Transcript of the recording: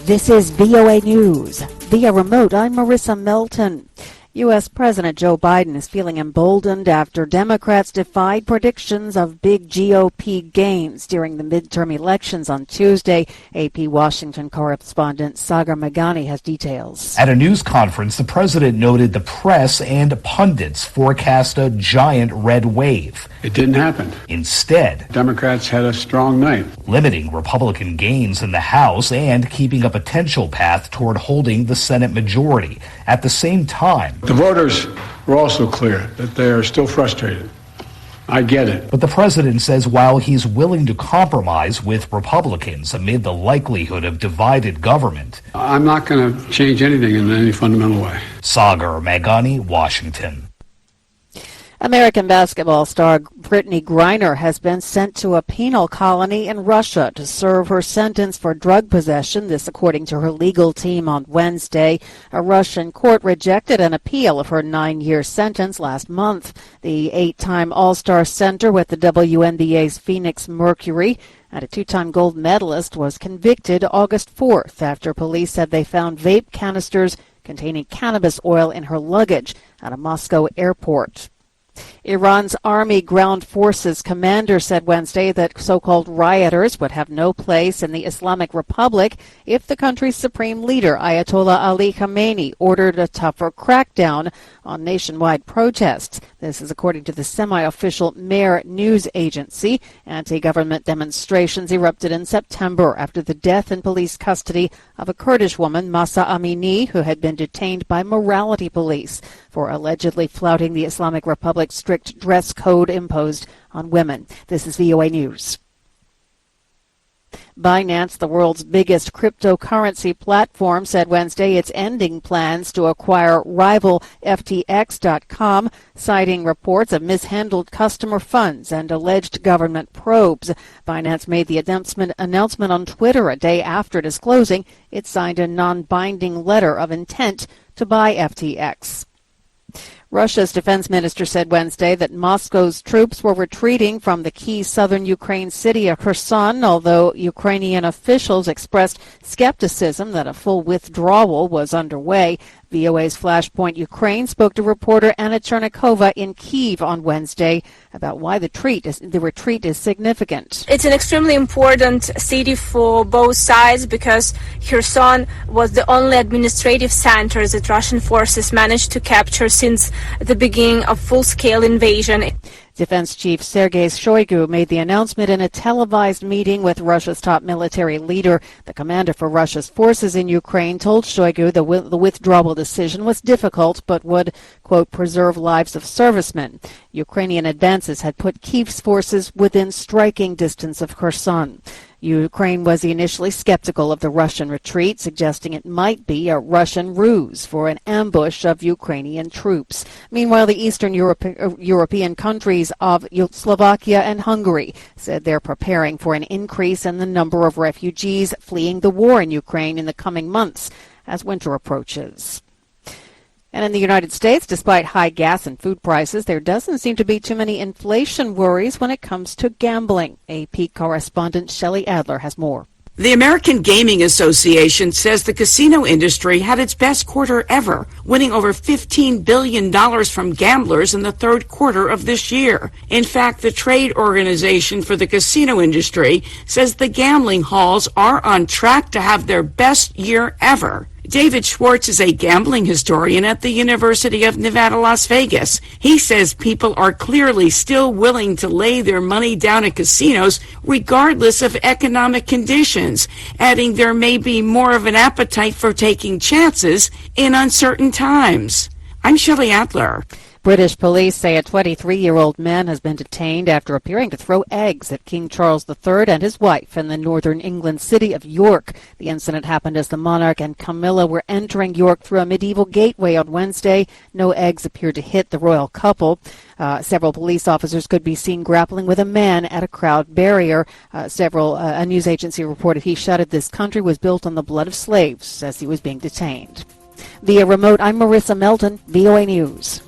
This is VOA News. Via remote, I'm Marissa Melton. U.S. President Joe Biden is feeling emboldened after Democrats defied predictions of big GOP gains during the midterm elections on Tuesday. AP Washington correspondent Sagar Meghani has details. At a news conference, the president noted the press and pundits forecast a giant red wave. It didn't happen. Instead, Democrats had a strong night, limiting Republican gains in the House and keeping a potential path toward holding the Senate majority. At the same time, the voters were also clear that they are still frustrated. I get it. But the president says while he's willing to compromise with Republicans amid the likelihood of divided government, I'm not going to change anything in any fundamental way. Sagar Meghani, Washington. American basketball star Brittany Griner has been sent to a penal colony in Russia to serve her sentence for drug possession, this according to her legal team on Wednesday. A Russian court rejected an appeal of her 9-year sentence last month. The 8-time All-Star center with the WNBA's Phoenix Mercury and a 2-time gold medalist was convicted August 4th after police said they found vape canisters containing cannabis oil in her luggage at a Moscow airport. Iran's Army Ground Forces commander said Wednesday that so-called rioters would have no place in the Islamic Republic if the country's supreme leader, Ayatollah Ali Khamenei, ordered a tougher crackdown on nationwide protests. This is according to the semi-official Mehr news agency. Anti-government demonstrations erupted in September after the death in police custody of a Kurdish woman, Mahsa Amini, who had been detained by morality police for allegedly flouting the Islamic Republic's strict dress code imposed on women. This is VOA News. Binance, the world's biggest cryptocurrency platform, said Wednesday it's ending plans to acquire rival FTX.com, citing reports of mishandled customer funds and alleged government probes. Binance made the announcement on Twitter a day after disclosing it signed a non-binding letter of intent to buy FTX. Russia's defense minister said Wednesday that Moscow's troops were retreating from the key southern Ukraine city of Kherson, although Ukrainian officials expressed skepticism that a full withdrawal was underway. VOA's Flashpoint Ukraine spoke to reporter Anna Chernikova in Kyiv on Wednesday about why the retreat is significant. It's an extremely important city for both sides because Kherson was the only administrative center that Russian forces managed to capture since the beginning of full-scale invasion. Defense Chief Sergei Shoigu made the announcement in a televised meeting with Russia's top military leader. The commander for Russia's forces in Ukraine told Shoigu the withdrawal decision was difficult but would, quote, preserve lives of servicemen. Ukrainian advances had put Kyiv's forces within striking distance of Kherson. Ukraine was initially skeptical of the Russian retreat, suggesting it might be a Russian ruse for an ambush of Ukrainian troops. Meanwhile, the Eastern European countries of Slovakia and Hungary said they're preparing for an increase in the number of refugees fleeing the war in Ukraine in the coming months as winter approaches. And in the United States, despite high gas and food prices, there doesn't seem to be too many inflation worries when it comes to gambling. AP correspondent Shelley Adler has more. The American Gaming Association says the casino industry had its best quarter ever, winning over $15 billion from gamblers in the third quarter of this year. In fact, the trade organization for the casino industry says the gambling halls are on track to have their best year ever. David Schwartz is a gambling historian at the University of Nevada, Las Vegas. He says people are clearly still willing to lay their money down at casinos regardless of economic conditions, adding there may be more of an appetite for taking chances in uncertain times. I'm Shelley Adler. British police say a 23-year-old man has been detained after appearing to throw eggs at King Charles III and his wife in the northern England city of York. The incident happened as the monarch and Camilla were entering York through a medieval gateway on Wednesday. No eggs appeared to hit the royal couple. Several police officers could be seen grappling with a man at a crowd barrier. A news agency reported he shouted, "This country was built on the blood of slaves," as he was being detained. Via remote, I'm Marissa Melton, VOA News.